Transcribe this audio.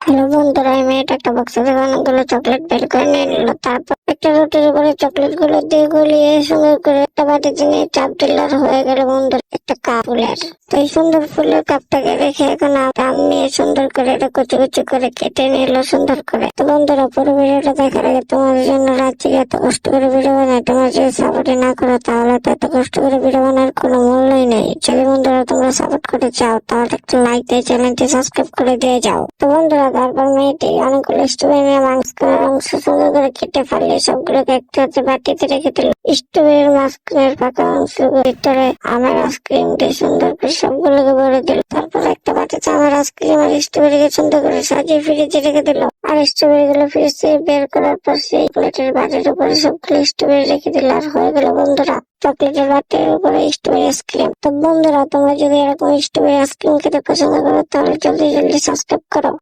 Hello বন্ধুরা, এই মেয়েটা একটা বক্স থেকে অনেকগুলো চকলেট বের করে নিয়ে নিল। তারপর একটা রুটির উপরে চকলেট গুলো দিয়ে গলিয়ে সুন্দর করে একটা বাটিতে নিয়ে চাপ দিল, আর হয়ে গেল বন্ধুর একটা কাপ ফুলের। তো এই সুন্দর ফুলের কাপটাকে রেখে এখন আম নিয়ে সুন্দর করে এটা কুচি কুচি করে কেটে নিল সুন্দর করে। তো বন্ধুরা, পুরো ভিডিওটা দেখার আগে তোমাদের জন্য রাত্রি এত কষ্ট করে ভিডিও বানাই, তোমরা যদি সাপোর্টই না করো তাহলে তো এত কষ্ট করে ভিডিও বানার কোনো মূল্যই নেই। যদি বন্ধুরা তোমরা সাপোর্ট করতে চাও তাহলে একটা লাইক দিয়ে চ্যানেলটি সাবস্ক্রাইব করে দিয়ে যাও। তো বন্ধুরা, তারপর মেয়েটি অনেকগুলো স্ট্রবেরি মাঝখানের অংশ সুন্দর করে কেটে ফেলে সবগুলোকে একটা হাতে বাটিতে রেখে দিল। স্ট্রবেরির মাঝখানের ফাঁকা অংশ ভিতরে আমের আইসক্রিম দিয়ে সুন্দর করে সবগুলোকে ভরে দিল। তারপর একটা বাটিতে আমের আইসক্রিম আর স্ট্রবেরিকে সুন্দর করে সাজিয়ে ফ্রিজে রেখে দিল। আর স্ট্রবেরি গুলো ফ্রিজ থেকে বের করার পর সেই প্লেটের বাটির উপরে সবগুলো স্ট্রবেরি রেখে দিল। আর হয়ে গেল বন্ধুরা চকলেটের বাটির উপরে স্ট্রবেরি আইসক্রিম। তো বন্ধুরা, তোমরা যদি এরকম স্ট্রবেরি আইসক্রিম খেতে পছন্দ করো তাহলে জলদি জলদি সাবস্ক্রাইব করো।